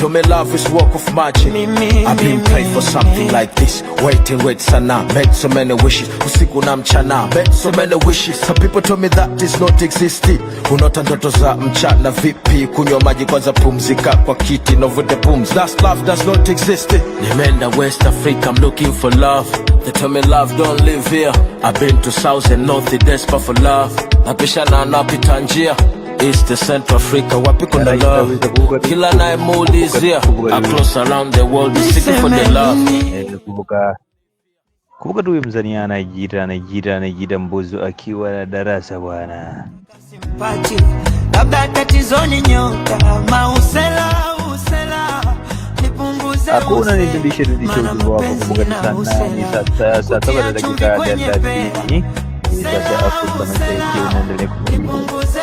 told me love is work of magic. I've been praying for something like this. Wait sana, made so many wishes. Usiku na mchana, made so many wishes. Some people told me that is not existing. Unaota ndoto za mchana vipi? Kunywa maji kwanza, pumzika kwa kiti, no with the booms. That's love does not exist. Nimeenda West Africa, I'm looking for love. They tell me love don't live here. I've been to South and North, desperate for love. Napishana napita njia East to Central Africa, wapi kuna love. Kila nae mood is here. Across around the world, is seeking for the love. Kumbuka tu mzania anaijita Mbosso akiwa na darasa bwana. Labda tatizo ni nyota, mausela nipunguze. Hakuna nidindishe ujumbe wako. Kumbuka sana ni saa 7 na dakika 30. Sasa Afrika Mashariki unaendelea kupunguza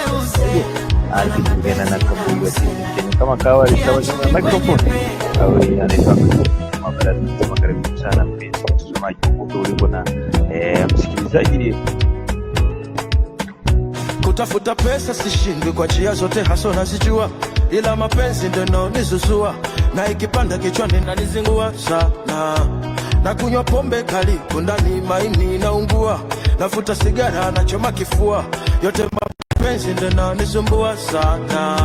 akipigana na kaburi wa timu kama kawaida. Sawa na microphone kawaida anaitwa karibu sana mtazamaji ulipo na msikilizaji. Kutafuta pesa sishindwi kwa njia zote, haso nazijua, ila mapenzi ndio yanonizuzua, na ikipanda kichwani nanizingua sana. Na kunywa pombe kali kundani maini naungua, nafuta sigara nachoma kifua, yote mapenzi ndio yanonisumbua sana.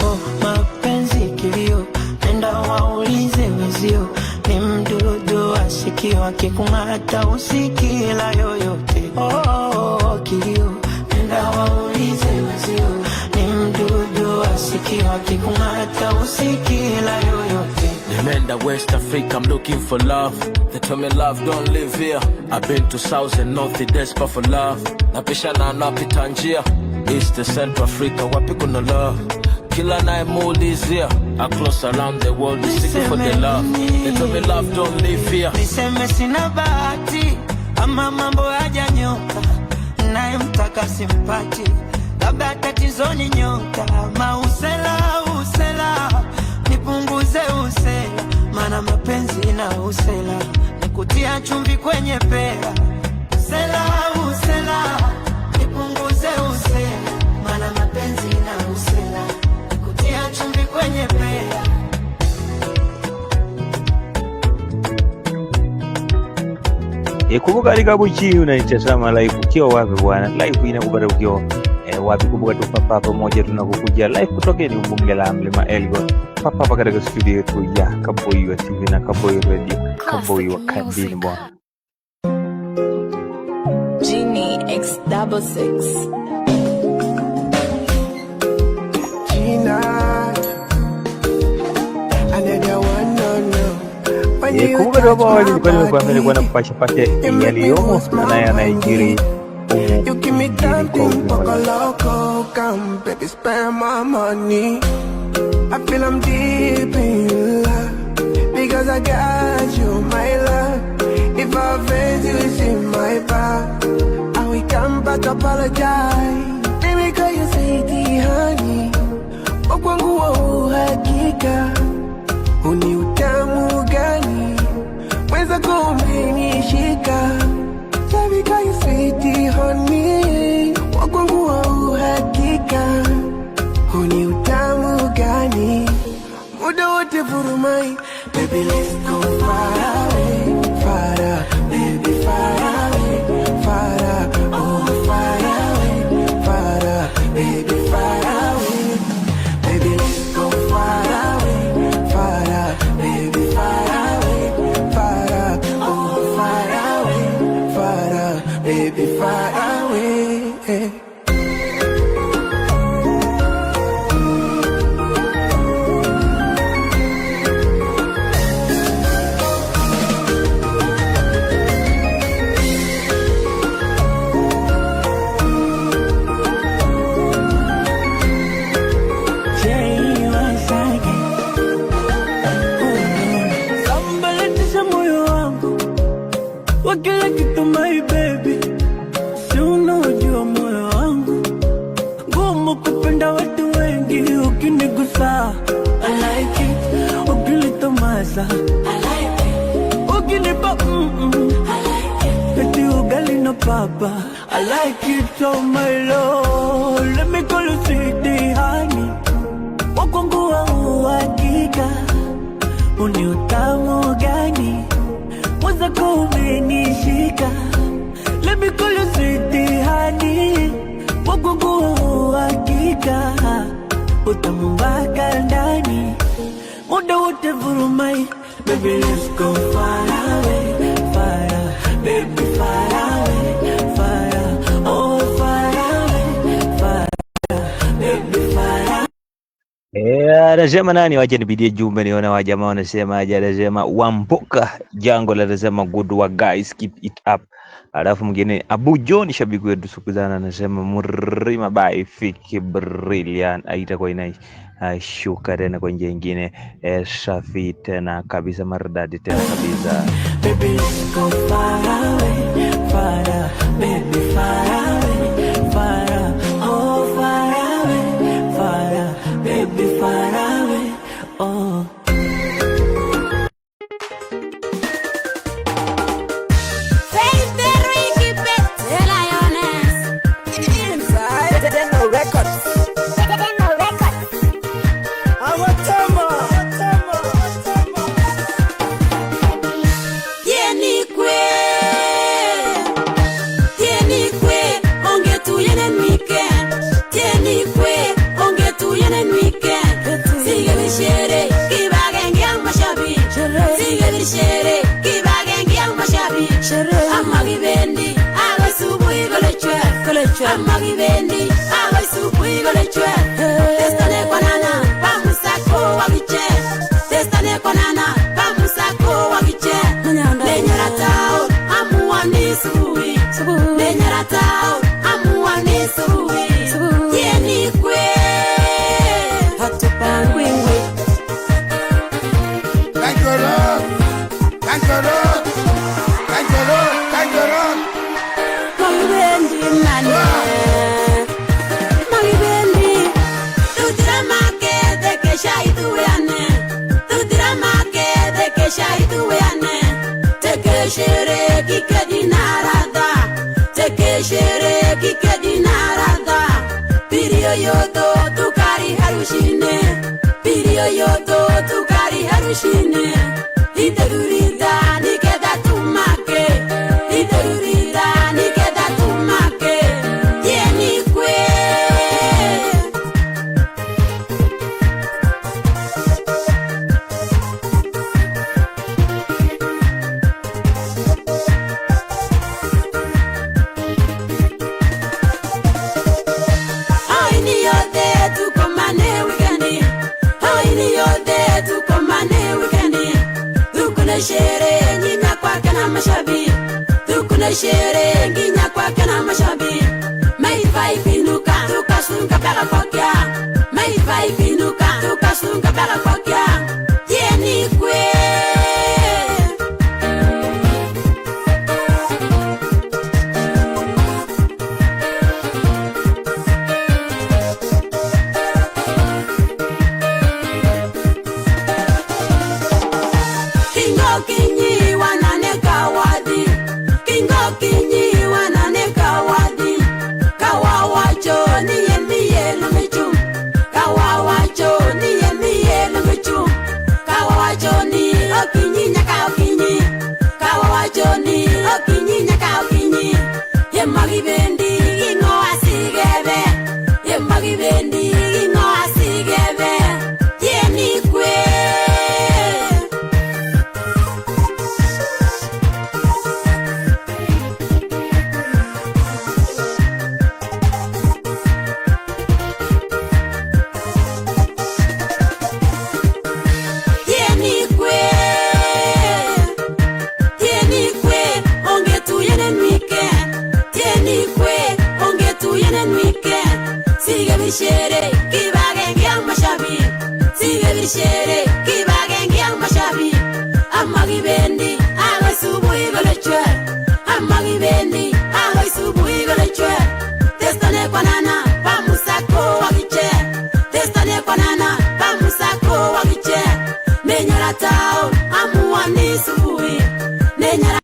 Oh mapenzi kilio, nenda waulize wezio, ni mdudu asikiwa kikungata usikila yoyote. Oh kilio, nenda waulize wezio, ni mdudu asikiwa kikungata usikila yoyote. Nimeenda West Africa, I'm looking for love. They tell me love don't live here. I've been to South and North, desperate for love. Napishana napita njia East to Central Africa, wapi kuna love. Kila nae mood is here. Across around the world, is seeking for the love. They tell me love don't live here. Niseme sina bahati, ama mambo hajanyoka, naye mtaka simpati. Labda tatizo ni nyota, mausela nipunguze usela, mana mapenzi na usela nikutia chumvi kwenye pera. Usela nipunguze usela, mana mapenzi na usela nikutia chumvi kwenye pera. Kumbuka alika buchi unanitazama live ukiwa wapi bwana. Live inakupata ukiwa wapi. Kumbuka tu papa pamoja tunakukuja live kutoka ni mbunge la Mlima Elgon. Papa katika studio yetu ya Kaboi wa TV na Kaboi Radio, Kaboi wa Kadini bwana. Genie X66 Gina, another one, no. Kumbuka tu hapo awali nilikuwa nimekwambia na kupasha yaliyomo na yanayojiri. You give me time, poco loco, come baby spend my money. I feel I'm deep in love, because I got you, my love. If I offend you, it's in my back, and we come back apologize. Baby, call you sweetie honey, wakwangu wa uhakika, uni utamu gani, mweza kumenishika. Baby, call you sweetie honey, wakwangu wa uhakika, uni utamu gani, muda wote vurumai. Baby, let's go far away, far, baby, far away, far, oh far away, far, baby, far away. Baby, let's go far away, far, baby, far away, far, oh far away, far, baby, far away. Kila kitu my baby, si unajua moyo wangu, ngumu kupenda watu wengi. Ukinigusa I like it, ukinitomasa I like it, ukinipa I like it, eti ugali no papa I like it, oh my lord. Let me call you sweetie honey, wakwangu wa uhakika, umefika, uni utamu gani mwanza kumenishika. Let me call you sweetie honey, wagugu hakika, utamu mpaka ndani, muda wote vurumai. Baby let's go far away, baby far away, oh far away, baby far away. Anasema nani, wacha nibidie jumbe niona wajamaa wanasema aje. Anasema Wamboka Jango anasema good work guys, keep it up. Alafu mwingine Abu John shabiki wetu sukuzana anasema Murima by Fiki brilliant, aita kwa inai shuka tena kwa njia nyingine safi tena kabisa, maridadi tena kabisa. Baby let's go far away, baby far away, oh far away, baby far away, oh. Amagi bendi, agoi supui gole chwe. Testane konana, pamusako wagiche. Testane konana, pamusako wagiche. Lenyara tao, amuani supui. Lenyara tao, amuani supui. Yeni kwe, hatupangwingwe. Kankoro, kankoro, kankoro, kankoro. Tekeshere kikadinarada, tekeshere kikadinarada. Pirio yoto tukari harushine, pirio yoto tukari harushine. Iterurida nikeda tumake, iterurida nikeda tumake. Yeni kwe. Shere nginya kwa kana mashabi, tukuna shere nginya kwa kana mashabi. Mai vai pinuka tukasunga bela kokya, mai vai pinuka tukasunga bela kokya. Yeni kwe. Kinyi wanane kawadi, kinyi wanane kawadi. Kawawacho ni yemiye lumichu, kawawacho ni yemiye lumichu. Kawawacho ni okinyi nyaka okinyi, kawawacho ni okinyi nyaka okinyi. Yemagi bendi ingo asigebe, yemagi bendi ingo asigebe. Yeni kwe. Shere kibagenge ang mashabi, sige shere kibagenge ang mashabi. Amagi bendi agoi subui gole chwe, amagi bendi agoi subui gole chwe. Testane konana pamusako wagiche, testane konana pamusako wagiche. Nenyara tao amuani subui, nenyara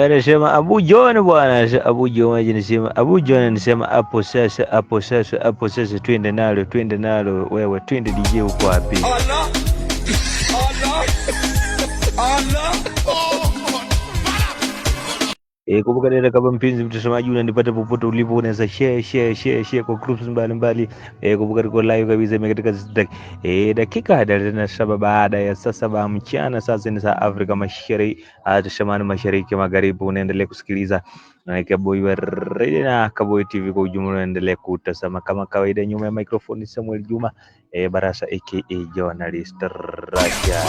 Anasema Abu John bwana, Abu John anasema, Abu John anasema hapo sasa twende nalo wewe, twende DJ uko wapi? Allah. Kumbuka dada, kama mpenzi mtazamaji unanipata popote ulipo, unaweza share kwa groups mbalimbali. Kumbuka tuko live kabisa katika dakika 37 baada ya saa 7 mchana. Sasa ni saa Afrika Mashariki, tashamani mashariki magharibi. Unaendelea kusikiliza Kaboy Radio na Kaboy TV kwa ujumla. Unaendelea kutazama kama kawaida, nyuma ya microphone Samuel Juma Barasa aka journalist Russia.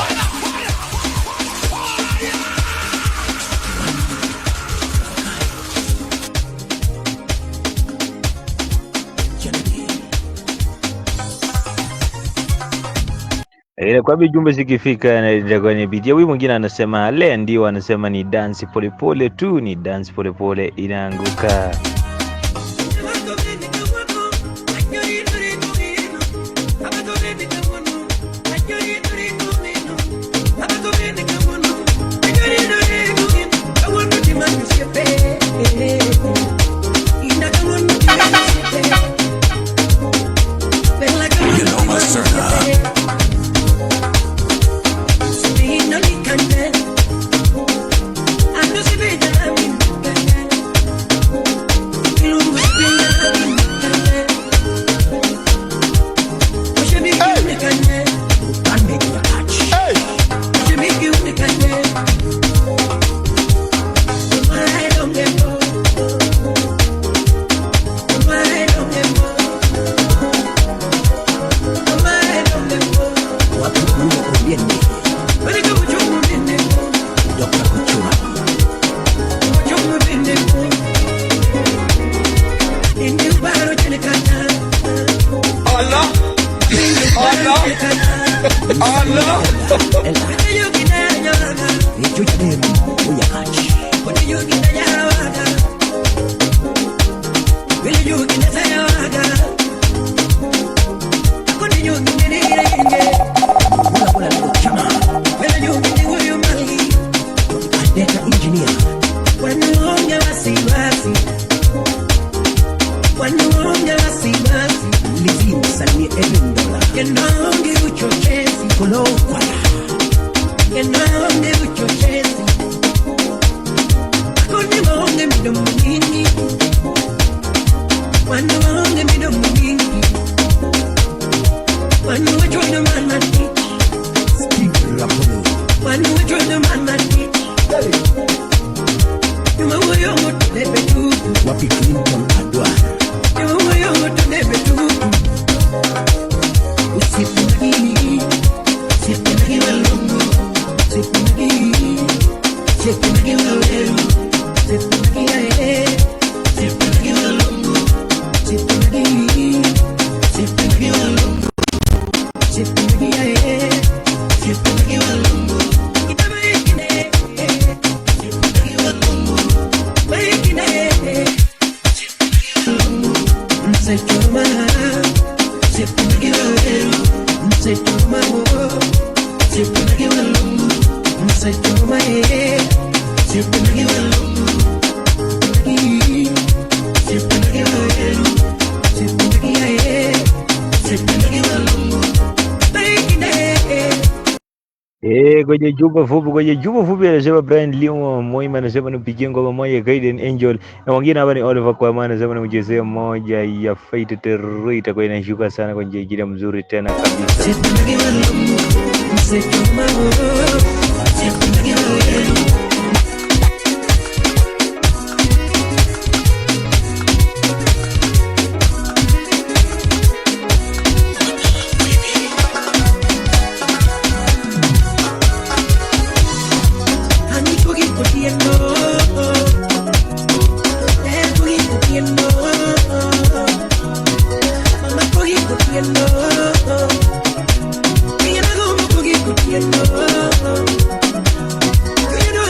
Kwa jumbe zikifika na kwenye video, huyu mwingine anasema le ndio anasema ni dance polepole tu, ni dance polepole inaanguka. Kwenye jumba fupi anasema Brian Limo Moima anasema nipigie ngoma moja Guardian Angel, na wengine hapa ni Oliver kwa maana anasema nimchezee moja ya Fight Terror, itakuwa inashuka sana kwa njia mzuri tena kabisa. You know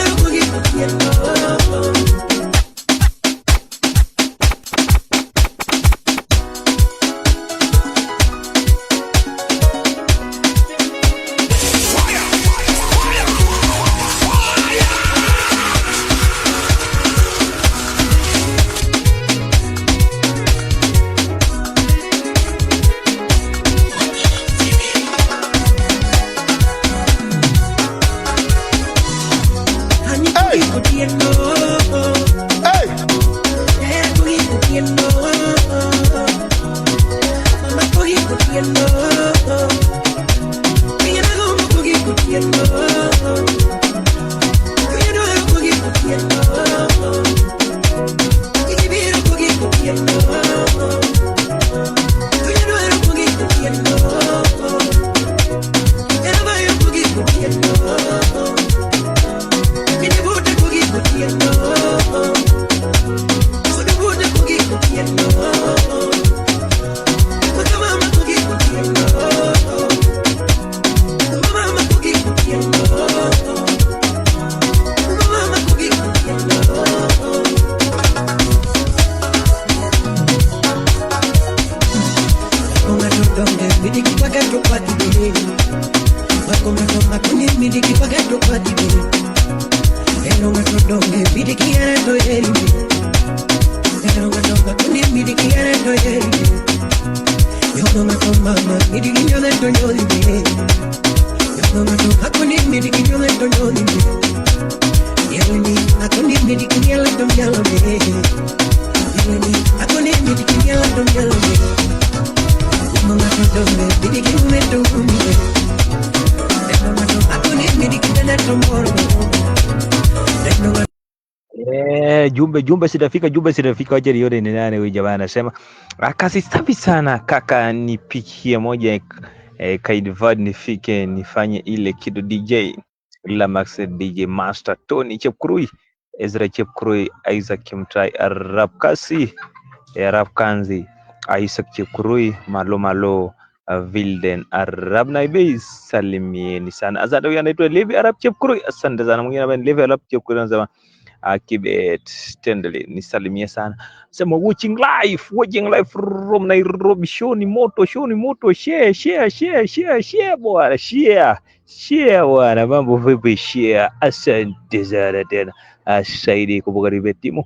Jumbe sitafika waje lione ni nani huyu jamaa anasema. Kazi safi sana kaka, nipikie moja Kaidvad nifike nifanye ile kitu DJ la Max DJ Master Tony Chepkurui, Ezra Chepkurui, Isaac Kimtai, Arab Kasi, Arab Kanzi, Isaac Chepkurui, Malo Vilden, Arab Naibei, salimieni sana. Azada huyu anaitwa Levi Arab Chepkurui, asante sana. Mwingine hapa Levi Arab Chepkurui anasema Kibet Tendele nisalimie sana. Sema watching live from Nairobi. Show ni moto, share bwana, share bwana, mambo vipi share. Asante sana tena. Saidi kubuka timu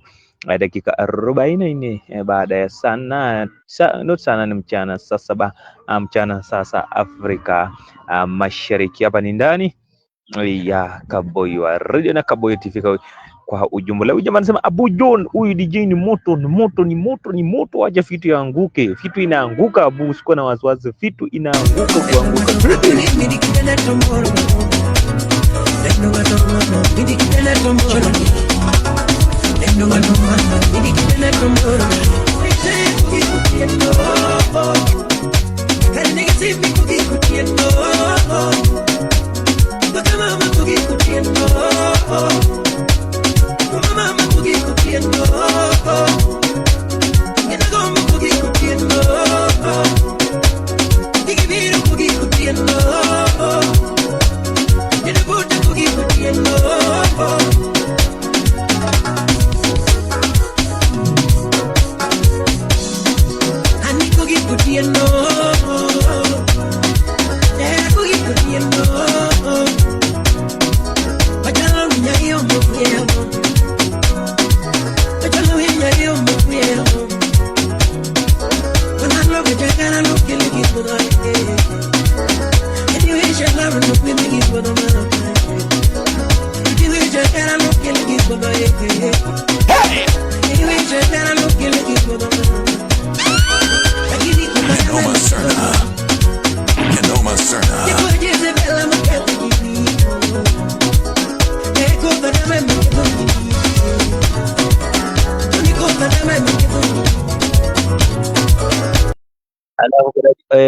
dakika 44 baada ya sana ni mchana saa 7 mchana sasa Afrika Mashariki. Hapa ni ndani ya Kaboy wa Radio na Kaboy TV kwa ujumla. Huyu jamaa anasema Abu John, huyu DJ ni moto, acha vitu yaanguke. Vitu inaanguka Abu, usikuwa na wasiwasi, vitu inaanguka kuanguka.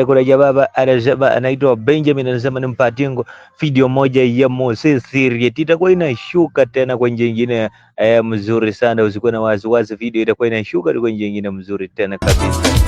Kuna jamaa anasema anaitwa Benjamin, anasema nimpatie video moja ya Moses Siriet, itakuwa inashuka tena kwa njia nyingine mzuri sana, usikuwa na wasiwasi, video itakuwa inashuka kwa njia nyingine mzuri tena kabisa.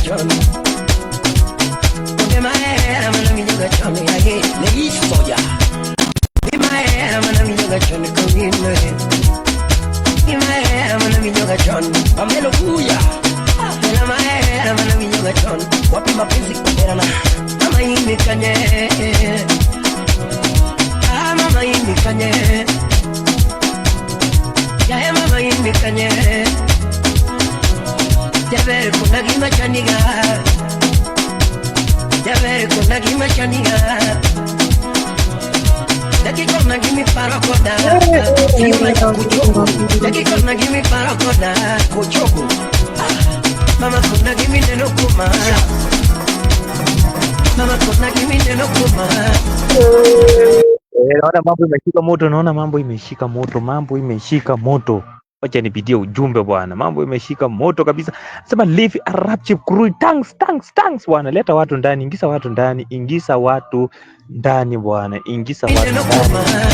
John. mapenzi kuperana mama ini kanye mama ini kanye ya mama ini kanye Jaber kuna gima chaniga Jaber kuna gima chaniga Daki kuna gimi parakoda Daki kuna gimi parakoda Kuchoku Mama kuna gimi neno kuma Mama kuna gimi neno kuma Naona mambo imeshika moto, naona mambo imeshika moto, mambo imeshika moto. Wacha nipitie ujumbe bwana. Mambo imeshika moto kabisa. Sema live a rapture crew. Thanks bwana. Leta watu ndani, ingiza watu ndani, ingiza watu ndani bwana. Ingiza watu ndani.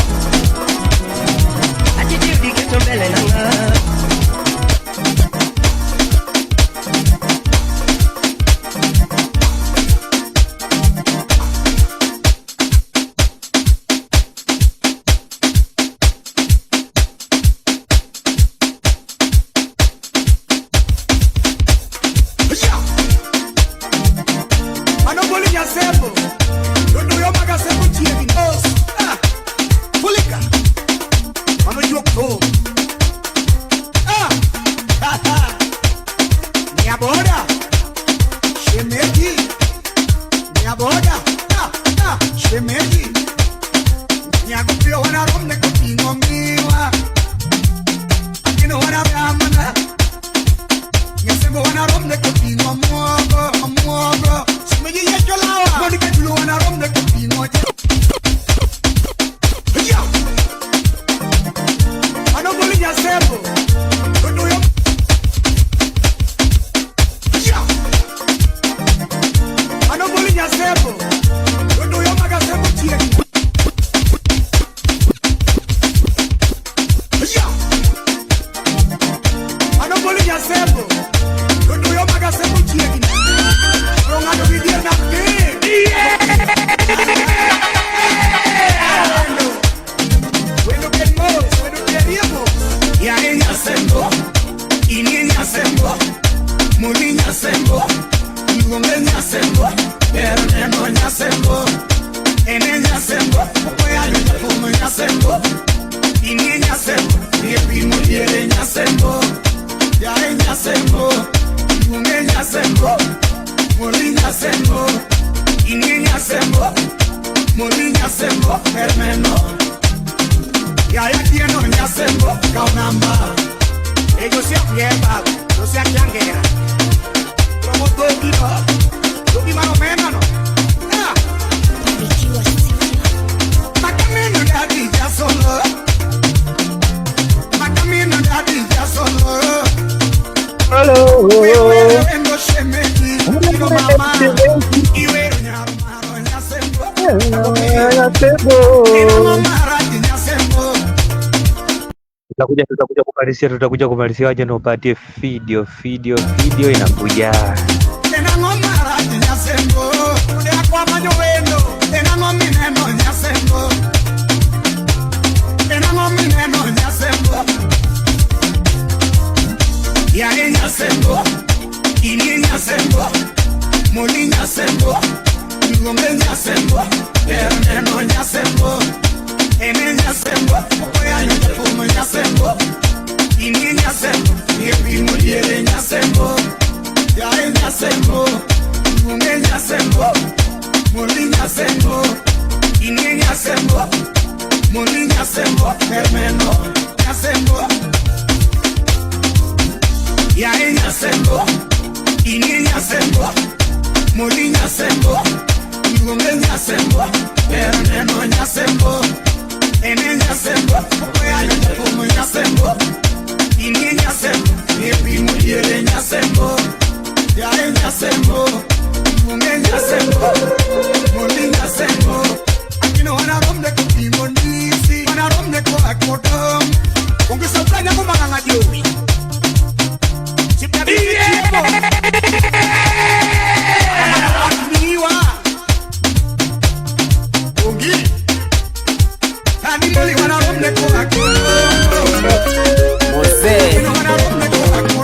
Tutakuja kumalizia waje na upatie video inakuja.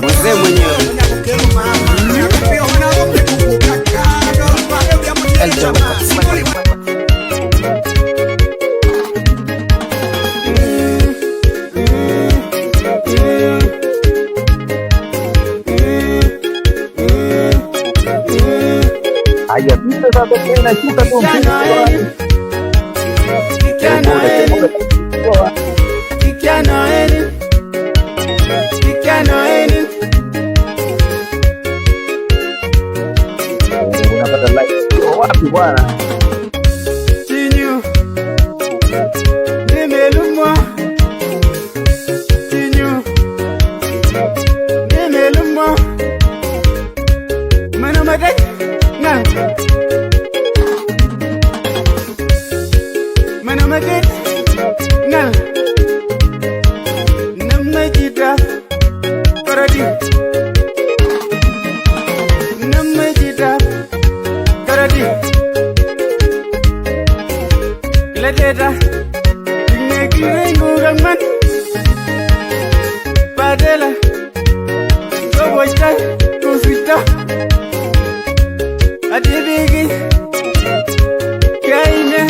Mzee mwenyewe Haya, vipi sasa tena shuka tu unapata like wapi bwana? Tinyu nimelumwa, tinyu nimelumwa, mana mate na mana mate na namajita paradi namajita paradi ladeta nekirengu gaman padela goboita kusita adibigi kaine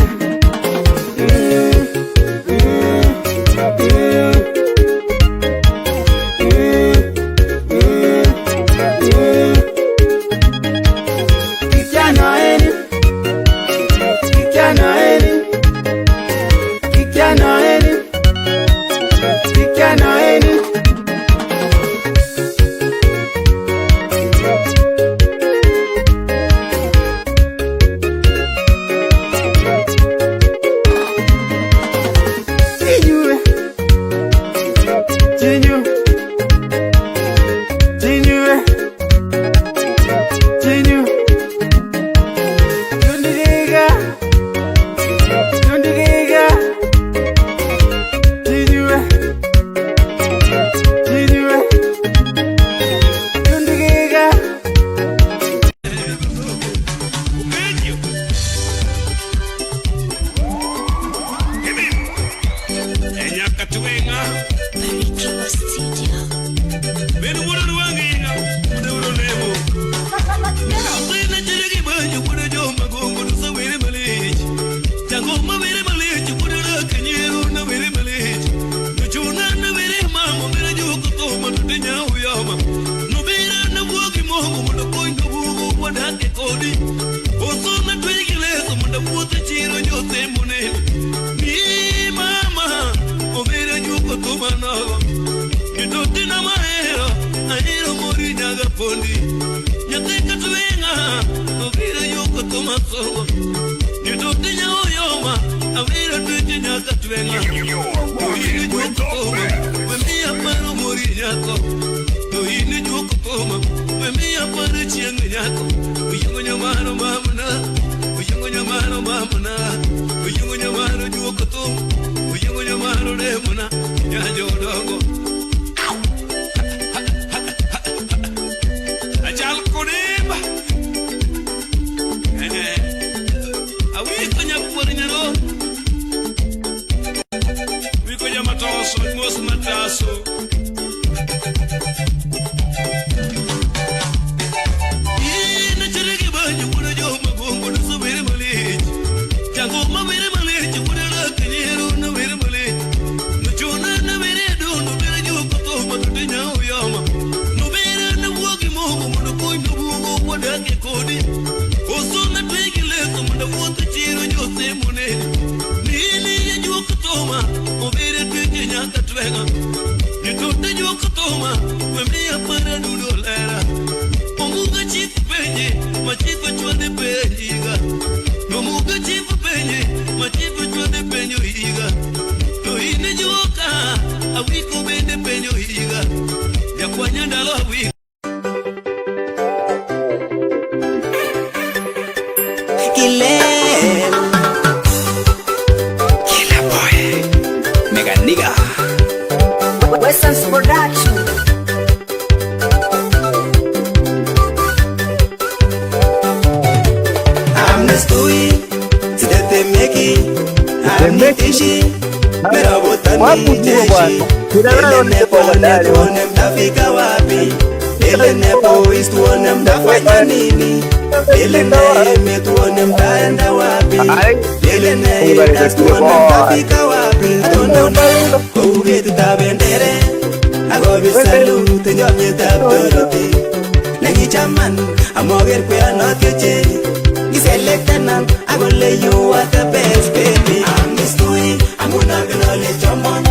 selected I will lay you at the best, baby. I'm the story, I'm gonna let your man.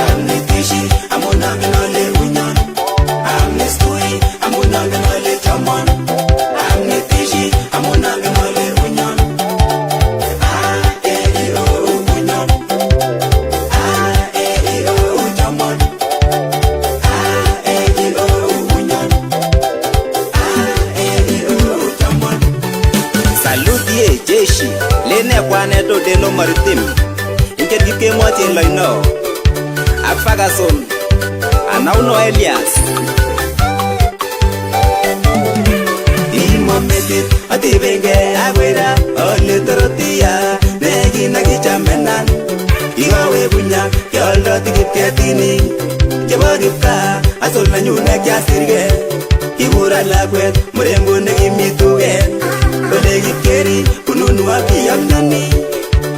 I'm the fishy, I'm gonna let winyan. I'm the story, I'm gonna let your man. I'm the fishy, I'm gonna let winyan. Ah, eh, oh, winyan. Ah, eh, oh, your man. Ah, eh, oh, winyan. Ah, eh, oh, your man. Salute jeshi, lene kwane do deno maritim. Inke dike mwati loino. Afagason, Anauno Elias. Metit, ati benge agwera, ole torotia, negi nagi chamenan. Igawe bunya, yoldo tikit ketini. Jabadipka, asol na nyune kya sirge. Ibura lakwet, murembo negi mituge. Kolegi keri, kununu api yamnani.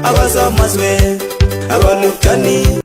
Ago somaswe, ago lukchani.